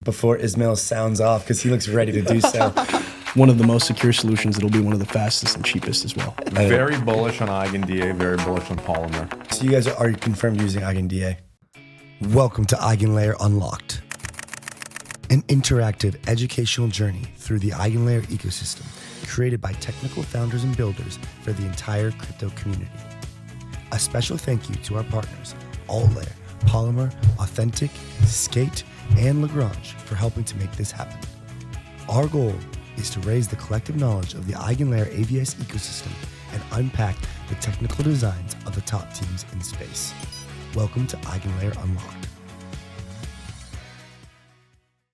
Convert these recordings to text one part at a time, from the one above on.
before Ismail sounds off because he looks ready to do so. One of the most secure solutions. It'll be one of the fastest and cheapest as well. Very bullish on EigenDA, very bullish on Polymer. So you guys are confirmed using EigenDA. Welcome to EigenLayer Unlocked, an interactive educational journey through the EigenLayer ecosystem created by technical founders and builders for the entire crypto community. A special thank you to our partners, AltLayer, Polymer, Authentic, Skate, and Lagrange for helping to make this happen. Our goal is to raise the collective knowledge of the EigenLayer AVS ecosystem and unpack the technical designs of the top teams in space. Welcome to EigenLayer Unlocked.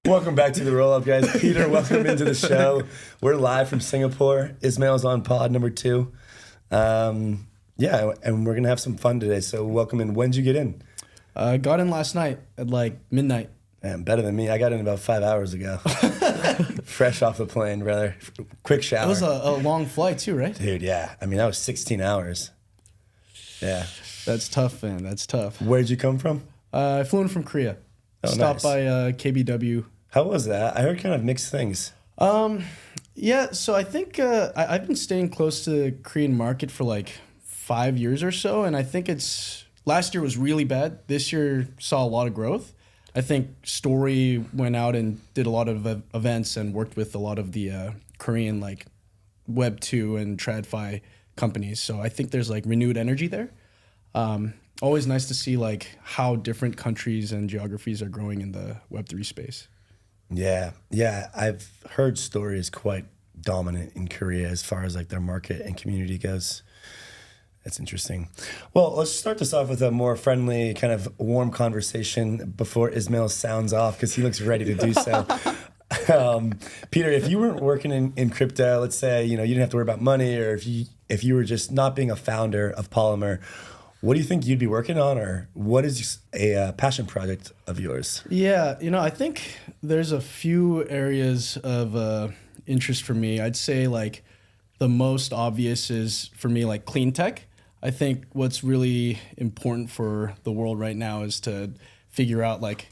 Welcome back to the roll-up, guys. Peter, welcome into the show. We're live from Singapore. Ismail's on pod number 2. Yeah, and we're going to have some fun today, so welcome in. When did you get in? Got in last night at like midnight. Man, better than me. I got in about 5 hours ago. Fresh off the plane, brother. Quick shower. It was a long flight too, right? Dude, yeah. I mean, that was 16 hours. Yeah. That's tough, man. That's tough. Where'd you come from? I flew in from Korea. Oh, Stopped nice. by KBW. How was that? I heard kind of mixed things. Yeah, so I think I've been staying close to the Korean market for like 5 years or so, and I think last year was really bad. This year saw a lot of growth. I think Story went out and did a lot of events and worked with a lot of the Korean like Web2 and TradFi companies. So I think there's like renewed energy there. Always nice to see like how different countries and geographies are growing in the Web3 space. Yeah. I've heard Story is quite dominant in Korea as far as like their market and community goes. That's interesting. Well, let's start this off with a more friendly, kind of warm conversation before Ismail sounds off because he looks ready to do so. Peter, if you weren't working in crypto, let's say you didn't have to worry about money, or if you were just not being a founder of Polymer, what do you think you'd be working on, or what is a passion project of yours? Yeah, I think there's a few areas of interest for me. I'd say like the most obvious is for me like clean tech. I think what's really important for the world right now is to figure out like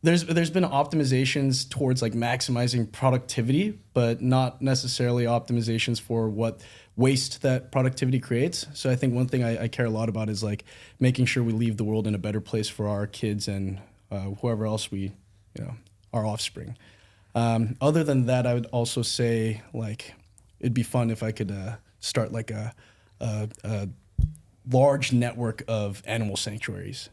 there's been optimizations towards like maximizing productivity, but not necessarily optimizations for what waste that productivity creates. So I think one thing I care a lot about is like making sure we leave the world in a better place for our kids and whoever else our offspring. Other than that, I would also say like it'd be fun if I could start like a large network of animal sanctuaries.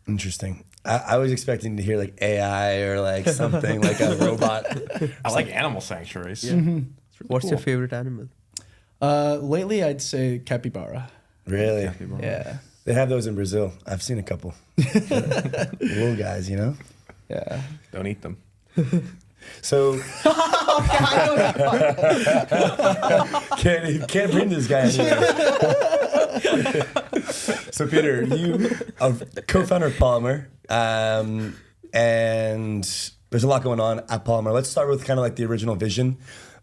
Interesting. I was expecting to hear like AI or like something like a robot. I like animal sanctuaries. Yeah. Mm-hmm. What's your favorite animal? Lately, I'd say capybara. Really? Capybara. Yeah. They have those in Brazil. I've seen a couple. Little guys, Yeah. Don't eat them. So can't bring this guy anywhere. So Peter, you are co-founder of Polymer, and there's a lot going on at Polymer. Let's start with kind of like the original vision.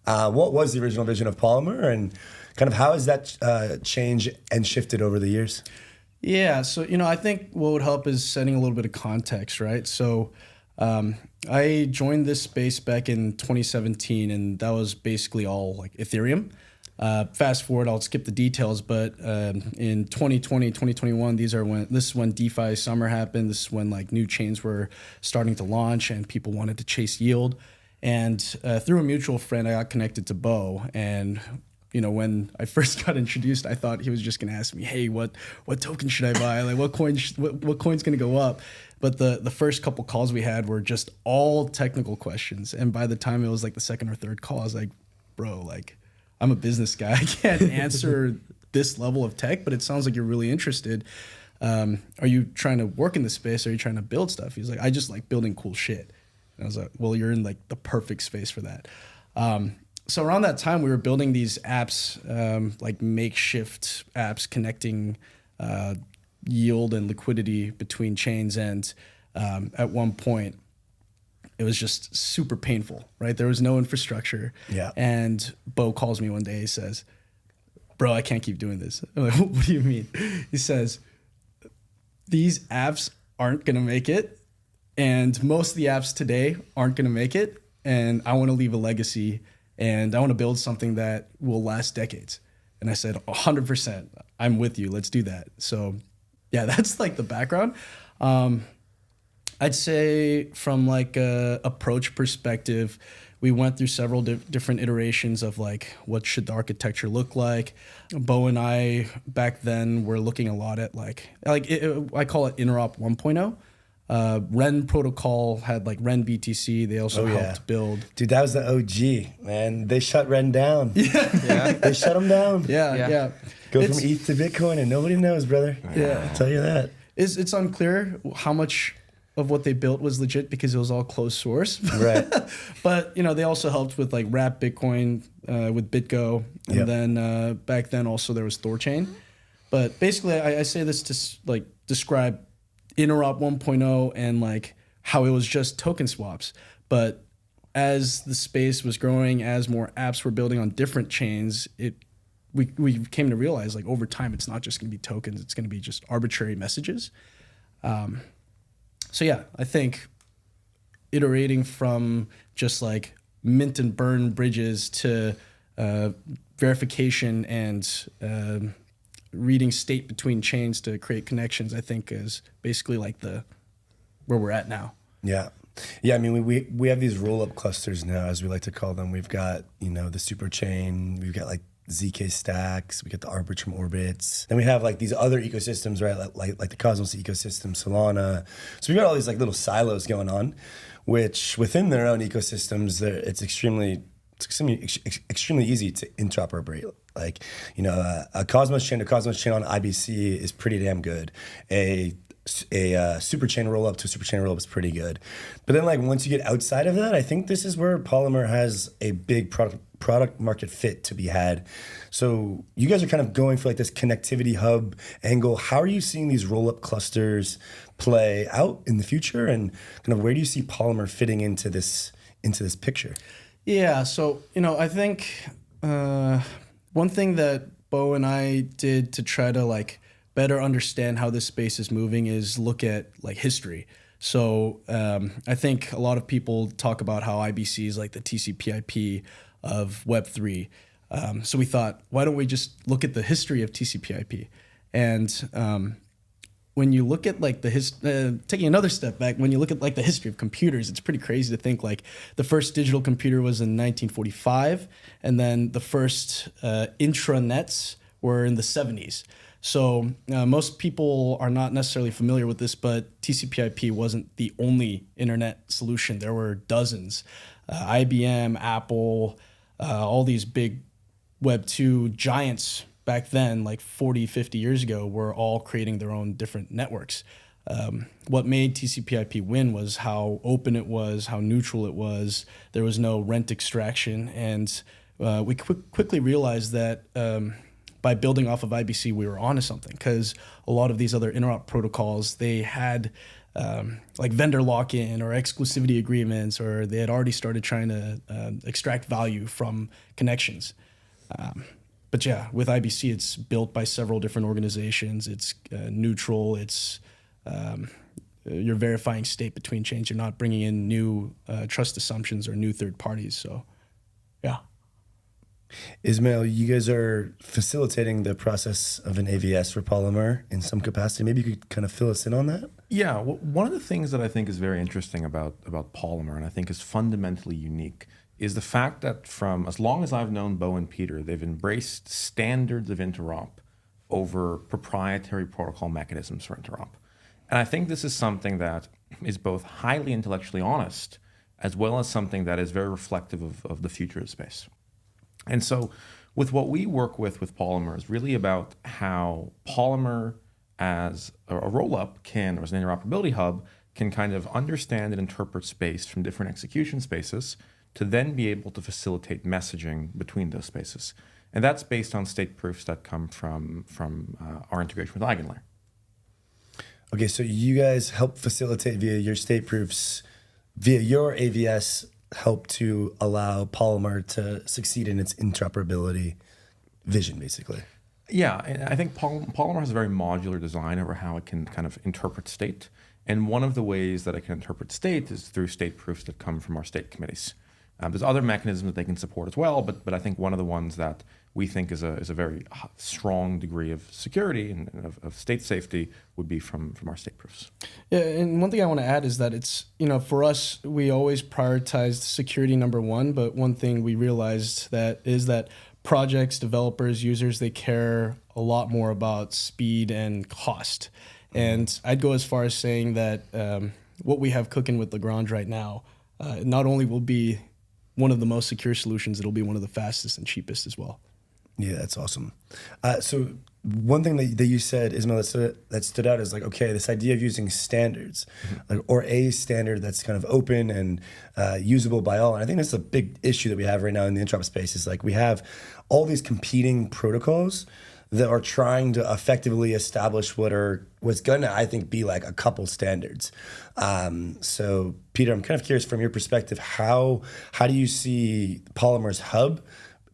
What was the original vision of Polymer, and kind of how has that changed and shifted over the years? Yeah, so I think what would help is setting a little bit of context, right? So I joined this space back in 2017, and that was basically all like Ethereum. Fast forward, I'll skip the details, but in 2020, 2021, this is when DeFi summer happened. This is when like new chains were starting to launch and people wanted to chase yield. And through a mutual friend, I got connected to Bo. And when I first got introduced, I thought he was just gonna ask me, "Hey, what token should I buy? Like, what coin's gonna go up?" But the first couple calls we had were just all technical questions. And by the time it was like the second or third call, I was like, "Bro, like, I'm a business guy. I can't answer this level of tech, but it sounds like you're really interested. Are you trying to work in this space? Or are you trying to build stuff?" He's like, "I just like building cool shit." And I was like, "Well, you're in like the perfect space for that." So around that time, we were building these apps, like makeshift apps connecting yield and liquidity between chains. And at one point, it was just super painful, right? There was no infrastructure. Yeah. And Bo calls me one day. He says, "Bro, I can't keep doing this." I'm like, "What do you mean?" He says, "These apps aren't going to make it. and most of the apps today aren't going to make it. And I want to leave a legacy, and I want to build something that will last decades. And I said, 100%, I'm with you. Let's do that. So yeah, that's like the background. I'd say from like a approach perspective, we went through several different iterations of like, what should the architecture look like? Bo and I back then were looking a lot at I call it Interop 1.0. Ren protocol had like Ren BTC. They also helped build. Dude, that was the OG, man. They shut Ren down. Yeah. They shut them down. Yeah. Go from ETH to Bitcoin and nobody knows, brother. Yeah. I'll tell you that. It's unclear how much of what they built was legit because it was all closed source. Right. But, they also helped with like Wrap Bitcoin with BitGo. And then back then also there was Thorchain. But basically I say this to like describe Interop 1.0 and like how it was just token swaps. But as the space was growing, as more apps were building on different chains, we came to realize like over time, it's not just going to be tokens, it's going to be just arbitrary messages. So yeah, I think iterating from just like mint and burn bridges to verification and reading state between chains to create connections, I think is basically like where we're at now. Yeah. Yeah, I mean, we have these roll-up clusters now, as we like to call them. We've got, the super chain. We've got like ZK stacks. We got the Arbitrum orbits. Then we have like these other ecosystems, right? Like the Cosmos ecosystem, Solana. So we've got all these like little silos going on, which within their own ecosystems, it's extremely easy to interoperate. Like, a Cosmos chain on IBC is pretty damn good. A super chain roll up to a super chain roll up is pretty good. But then like once you get outside of that, I think this is where Polymer has a big product market fit to be had. So you guys are kind of going for like this connectivity hub angle. How are you seeing these roll up clusters play out in the future, and kind of where do you see Polymer fitting into this picture? Yeah, so I think one thing that Bo and I did to try to like better understand how this space is moving is look at like history. So I think a lot of people talk about how IBC is like the TCP/IP of Web3. So we thought, why don't we just look at the history of TCP/IP? And when you look at like taking another step back, when you look at like the history of computers, it's pretty crazy to think like the first digital computer was in 1945, and then the first intranets were in the 70s. So most people are not necessarily familiar with this, but TCP/IP wasn't the only internet solution. There were dozens. IBM, Apple, all these big Web 2 giants back then, like 40, 50 years ago, were all creating their own different networks. What made TCP/IP win was how open it was, how neutral it was. There was no rent extraction. And we quickly realized that by building off of IBC, we were onto something, because a lot of these other interop protocols, they had like vendor lock-in or exclusivity agreements, or they had already started trying to extract value from connections. But yeah, with IBC, it's built by several different organizations. It's neutral. It's you're verifying state between chains. You're not bringing in new trust assumptions or new third parties. So, yeah. Ismail, you guys are facilitating the process of an AVS for Polymer in some capacity. Maybe you could kind of fill us in on that? Yeah, one of the things that I think is very interesting about Polymer, and I think is fundamentally unique, is the fact that from as long as I've known Bo and Peter, they've embraced standards of interop over proprietary protocol mechanisms for interop. And I think this is something that is both highly intellectually honest, as well as something that is very reflective of the future of space. And so with what we work with Polymer is really about how Polymer as a roll-up or as an interoperability hub can kind of understand and interpret space from different execution spaces to then be able to facilitate messaging between those spaces. And that's based on state proofs that come from our integration with EigenLayer. Okay, so you guys help facilitate via your state proofs, via your AVS, help to allow Polymer to succeed in its interoperability vision, basically. Yeah, and I think Polymer has a very modular design over how it can kind of interpret state. And one of the ways that I can interpret state is through state proofs that come from our state committees. There's other mechanisms that they can support as well, but I think one of the ones that we think is a very strong degree of security and of state safety would be from our state proofs. Yeah, and one thing I want to add is that it's, for us, we always prioritized security number one, but one thing we realized is that projects, developers, users, they care a lot more about speed and cost. And I'd go as far as saying that what we have cooking with Lagrange right now not only will be one of the most secure solutions, it'll be one of the fastest and cheapest as well. Yeah, that's awesome. So one thing that you said, Ismail, that stood out is like, okay, this idea of using standards, or a standard that's kind of open and usable by all. And I think that's a big issue that we have right now in the interop space is like we have all these competing protocols that are trying to effectively establish what's going to, I think, be like a couple standards. So, Peter, I'm kind of curious from your perspective, how do you see Polymer's hub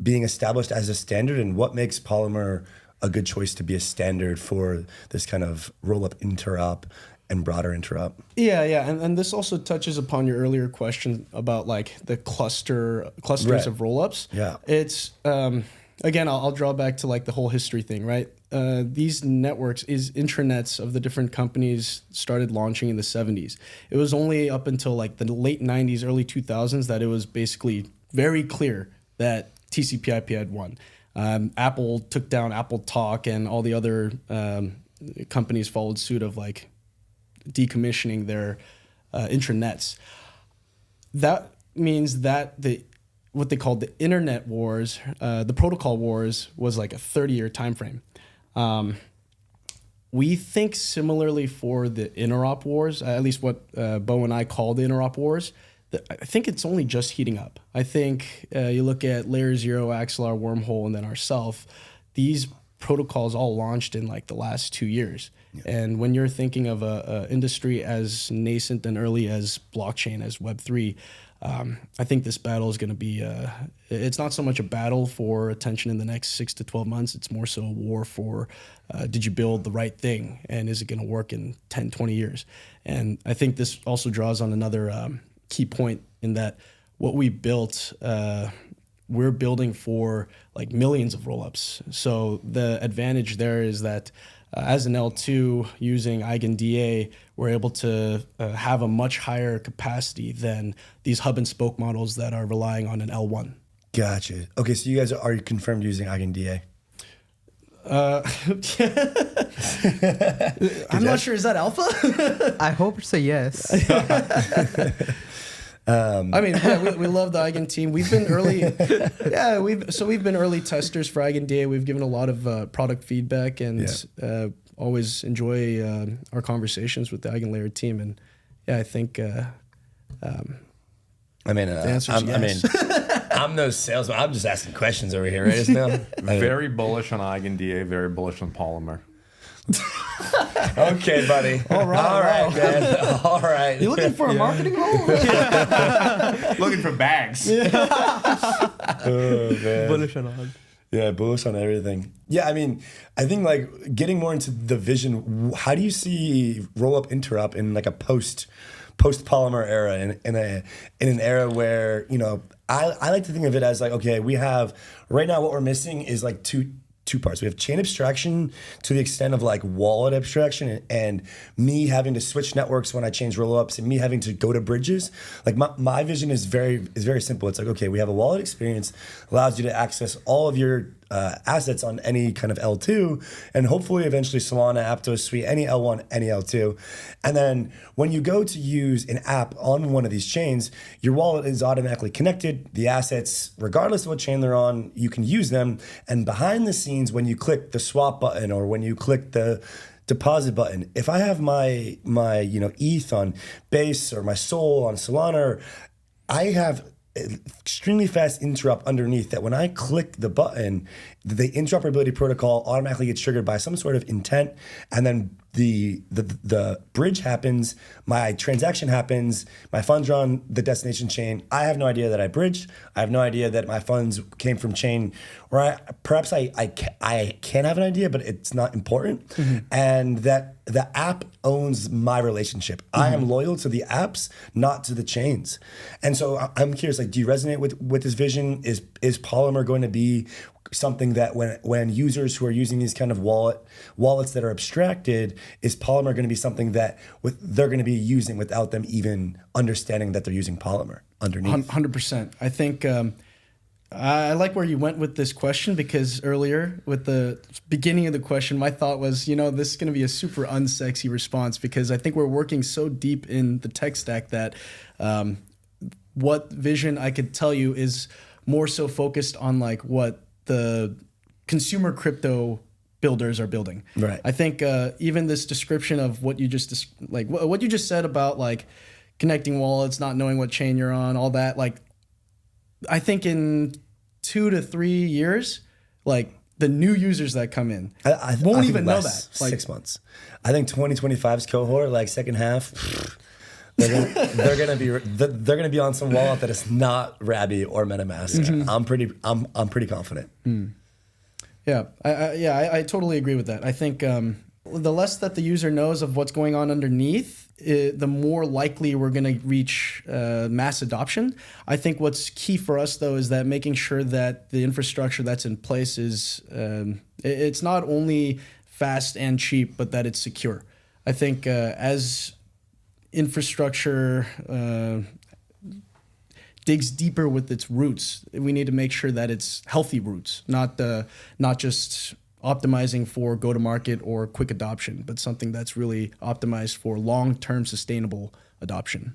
being established as a standard, and what makes Polymer a good choice to be a standard for this kind of roll-up interop and broader interop? Yeah, and this also touches upon your earlier question about like the clusters Right. of rollups. Yeah. It's again, I'll draw back to like the whole history thing, right? These networks, intranets of the different companies started launching in the 70s. It was only up until like the late 90s, early 2000s that it was basically very clear that TCP/IP had won. Apple took down Apple Talk, and all the other companies followed suit of like decommissioning their intranets. That means that what they called the internet wars, the protocol wars, was like a 30-year time frame. We think similarly for the interop wars, at least what Bo and I call the interop wars. I think it's only just heating up. I think you look at Layer 0, Axelar, Wormhole, and then ourself. These protocols all launched in like the last 2 years. Yeah. And when you're thinking of a industry as nascent and early as blockchain, as Web3, I think this battle is going to be, it's not so much a battle for attention in the next 6 to 12 months. It's more so a war for, did you build the right thing? And is it going to work in 10, 20 years? And I think this also draws on another key point in that what we built, we're building for like millions of rollups. So the advantage there is that as an L2 using EigenDA, we're able to have a much higher capacity than these hub and spoke models that are relying on an L1. Gotcha. Okay, so you guys are confirmed using EigenDA? I'm not sure. Is that alpha? I hope it's a yes. I mean, yeah, we love the Eigen team. We've been early. Yeah, we've been early testers for EigenDA. We've given a lot of product feedback and always enjoy our conversations with the EigenLayer team. And yeah, I think. I mean, the answer is yes. I'm no salesman. I'm just asking questions over here, right? Just now. Very bullish on EigenDA, very bullish on Polymer. Okay, buddy. All right, man. All right. You looking for a marketing role? Looking for bags. Oh, man. Bullish on all. Yeah, bullish on everything. Yeah, I mean, I think like getting more into the vision. How do you see roll-up interop in like a post Polymer era, in an era where, I like to think of it as like, okay, we have right now what we're missing is like two parts. We have chain abstraction to the extent of like wallet abstraction and me having to switch networks when I change rollups and me having to go to bridges. Like my vision is very simple. It's like, okay, we have a wallet experience, allows you to access all of your assets on any kind of L2 and hopefully eventually Solana, Aptos, Suite, any L1, any L2. And then when you go to use an app on one of these chains, your wallet is automatically connected. The assets, regardless of what chain they're on, you can use them. And behind the scenes, when you click the swap button or when you click the deposit button, if I have my ETH on Base or my Sol on Solana, I have extremely fast interop underneath that when I click the button, the interoperability protocol automatically gets triggered by some sort of intent, and then the bridge happens, my transaction happens, my funds are on the destination chain. I have no idea that I bridged. I have no idea that my funds came from chain, or perhaps I can have an idea, but it's not important. And that the app owns my relationship. I am loyal to the apps, not to the chains. And so I'm curious, like, do you resonate with this vision? Is Polymer going to be something that when users who are using these kind of wallets that are abstracted, is Polymer going to be something that they're going to be using without them even understanding that they're using Polymer underneath? 100%. I think I like where you went with this question, because earlier with the beginning of the question, my thought was, this is going to be a super unsexy response, because I think we're working so deep in the tech stack that what vision I could tell you is more so focused on like what the consumer crypto builders are building. Right. I think even this description of what you just what you just said about like connecting wallets, not knowing what chain you're on, all that, like I think in 2 to 3 years, like the new users that come in won't even know that. Like 6 months. I think 2025's cohort, like second half, they're gonna be on some wallet that is not Rabby or MetaMask. I'm pretty confident. Yeah, I totally agree with that. I think the less that the user knows of what's going on underneath, the more likely we're going to reach mass adoption. I think what's key for us, though, is that making sure that the infrastructure that's in place is it's not only fast and cheap, but that it's secure. I think as infrastructure digs deeper with its roots, we need to make sure that it's healthy roots, not just optimizing for go-to-market or quick adoption, but something that's really optimized for long-term sustainable adoption.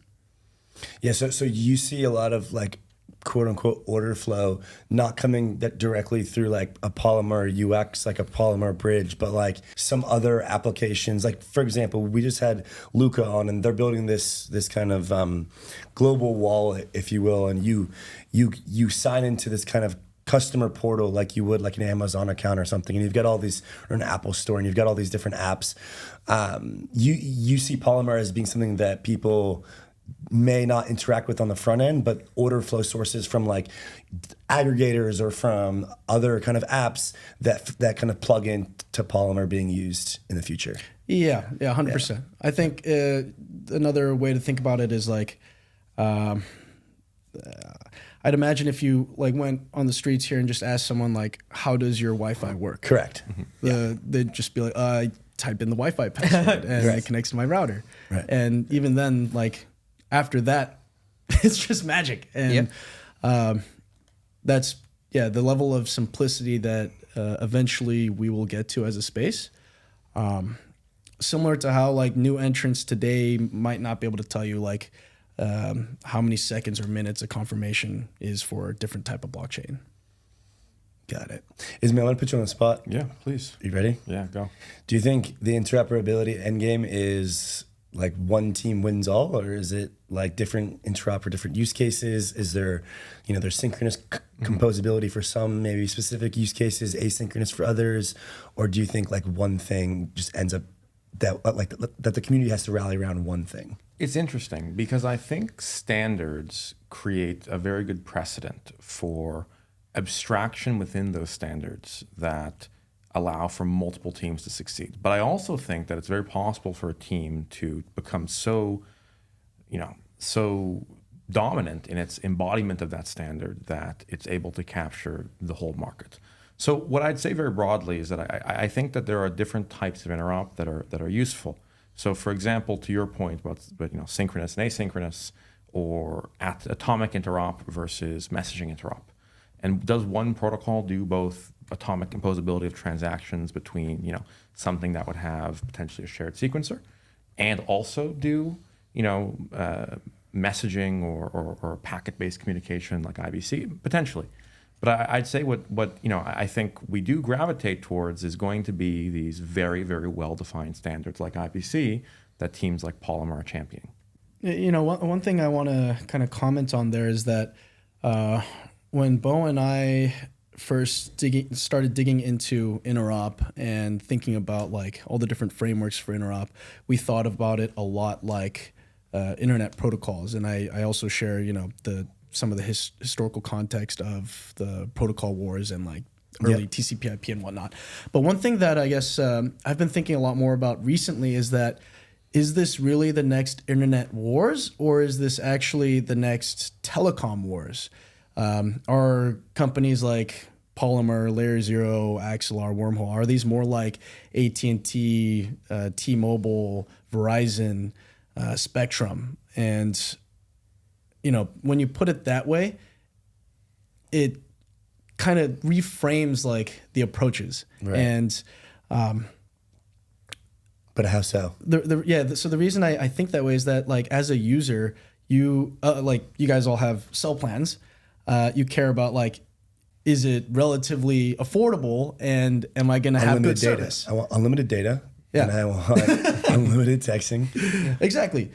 Yeah, so you see a lot of like quote unquote order flow not coming that directly through like a Polymer UX, like a Polymer bridge, but like some other applications. Like for example, we just had Luca on, and they're building this kind of global wallet, if you will, and you sign into this kind of customer portal like you would like an Amazon account or something, and you've got all these, or an Apple store, and you've got all these different apps. You see Polymer as being something that people may not interact with on the front end, but order flow sources from like aggregators or from other kind of apps that kind of plug in to Polymer being used in the future. Yeah, 100%. Yeah. I think another way to think about it is like, I'd imagine if you like went on the streets here and just asked someone like, how does your Wi-Fi work? Correct. They'd just be like, I type in the Wi-Fi password and it connects to my router. Right. And even then, like after that, it's just magic. And that's, the level of simplicity that eventually we will get to as a space. Similar to how like new entrants today might not be able to tell you like, how many seconds or minutes a confirmation is for a different type of blockchain. Got it. Ismail, I want to put you on the spot. Yeah, please. You ready? Yeah, go. Do you think the interoperability endgame is like one team wins all, or is it like different interop or different use cases? Is there, there's synchronous composability for some, maybe specific use cases, asynchronous for others? Or do you think like one thing just ends up that the community has to rally around one thing? It's interesting because I think standards create a very good precedent for abstraction within those standards that allow for multiple teams to succeed. But I also think that it's very possible for a team to become so dominant in its embodiment of that standard that it's able to capture the whole market. So what I'd say very broadly is that I think that there are different types of interop that are useful. So for example, to your point about synchronous and asynchronous, or atomic interop versus messaging interop. And does one protocol do both atomic composability of transactions between something that would have potentially a shared sequencer, and also do messaging or packet-based communication like IBC? Potentially. But I'd say what I think we do gravitate towards is going to be these very, very well-defined standards like IBC that teams like Polymer are championing. One thing I want to kind of comment on there is that when Bo and I first started digging into interop and thinking about like all the different frameworks for interop, we thought about it a lot like internet protocols. And I also share, you know, some of the historical context of the protocol wars and like early TCP/IP and whatnot. But one thing that I guess I've been thinking a lot more about recently is that, is this really the next internet wars, or is this actually the next telecom wars? Are companies like Polymer, Layer Zero, Axelar, Wormhole, are these more like AT&T, T-Mobile, Verizon, Spectrum? And, you know, when you put it that way, it kind of reframes like the approaches. Right. And But how so? So the reason I think that way is that like as a user, you like you guys all have cell plans. You care about like, is it relatively affordable, and am I going to have good data. service? I want unlimited data. Yeah. And I want unlimited texting. Exactly.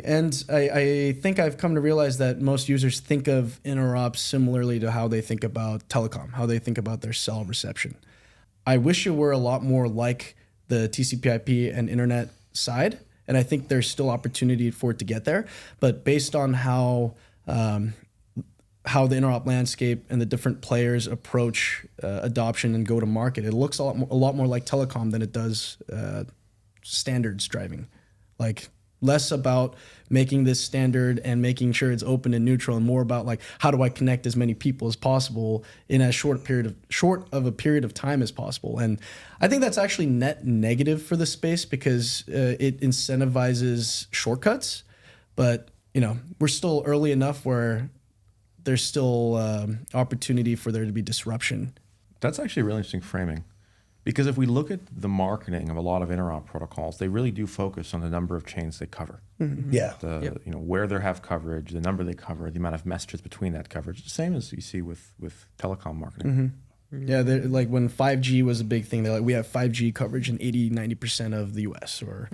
And I think I've come to realize that most users think of interop similarly to how they think about telecom, how they think about their cell reception. I wish it were a lot more like the TCP/IP and internet side, and I think there's still opportunity for it to get there. But based on how the interop landscape and the different players approach adoption and go to market, it looks a lot more like telecom than it does standards driving. Like less about making this standard and making sure it's open and neutral, and more about like, how do I connect as many people as possible in as short of a period of time as possible. And I think that's actually net negative for the space because it incentivizes shortcuts. But you know, we're still early enough where there's still opportunity for there to be disruption. That's actually really interesting framing. Because if we look at the marketing of a lot of interop protocols, they really do focus on the number of chains they cover. Mm-hmm. Yeah. You know, where they have coverage, the number they cover, the amount of messages between that coverage. The same as you see with telecom marketing. Mm-hmm. Yeah, like when 5G was a big thing, they're like, we have 5G coverage in 80-90% of the US. Or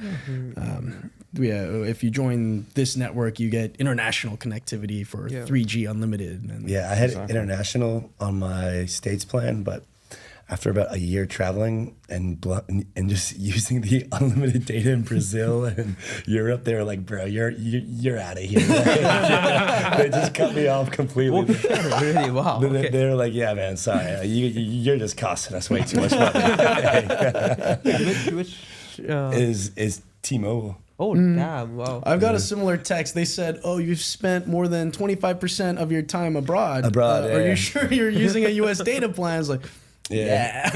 if you join this network, you get international connectivity for 3G unlimited. And I had international on my States plan, but after about a year traveling and just using the unlimited data in Brazil and Europe, they were like, "Bro, you're out of here." They just cut me off completely. Really? Wow. Okay. They were like, "Yeah, man, sorry, you're just costing us way too much money." Which is T-Mobile. Oh, damn. Wow. I've got a similar text. They said, "Oh, you've spent more than 25% of your time abroad. Are you sure you're using a US data plan?" It's like, yeah.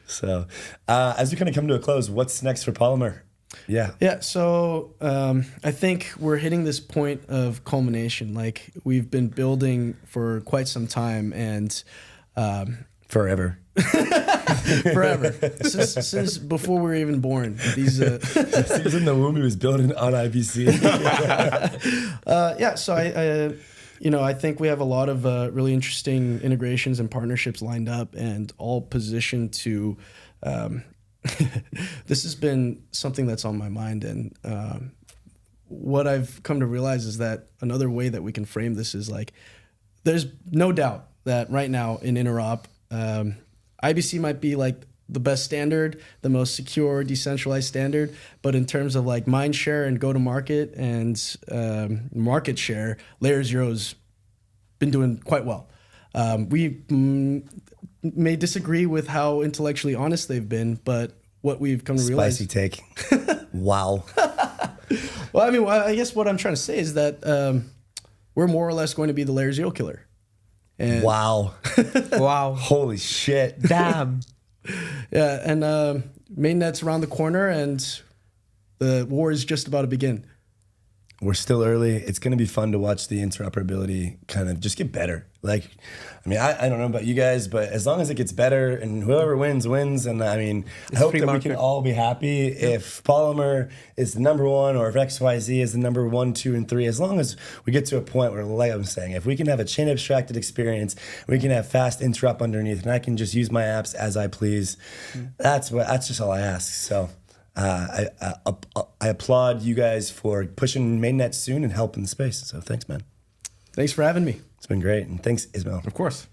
So, as we kind of come to a close, what's next for Polymer? Yeah. So I think we're hitting this point of culmination. Like we've been building for quite some time, and forever. since before we were even born. These he was in the womb. He was building on IBC. So I think we have a lot of really interesting integrations and partnerships lined up, and all positioned to. This has been something that's on my mind, and what I've come to realize is that another way that we can frame this is like, there's no doubt that right now in interop, IBC might be like the best standard, the most secure, decentralized standard. But in terms of like mind share and go to market and market share, Layer Zero's been doing quite well. We may disagree with how intellectually honest they've been, but what we've come to realize... Spicy take. Wow. Well, I mean, I guess what I'm trying to say is that we're more or less going to be the Layer Zero killer. And wow. Wow. Holy shit. Damn. Yeah, and mainnet's around the corner, and the war is just about to begin. We're still early. It's going to be fun to watch the interoperability kind of just get better. Like, I mean, I don't know about you guys, but as long as it gets better and whoever wins, wins. And I mean, I hope that we can all be happy if Polymer is the number one, or if XYZ is the number 1, 2, and 3. As long as we get to a point where, like I'm saying, if we can have a chain abstracted experience, we can have fast interop underneath, and I can just use my apps as I please. That's just all I ask. So. I applaud you guys for pushing mainnet soon and helping the space. So thanks, man. Thanks for having me. It's been great. And thanks, Ismail. Of course.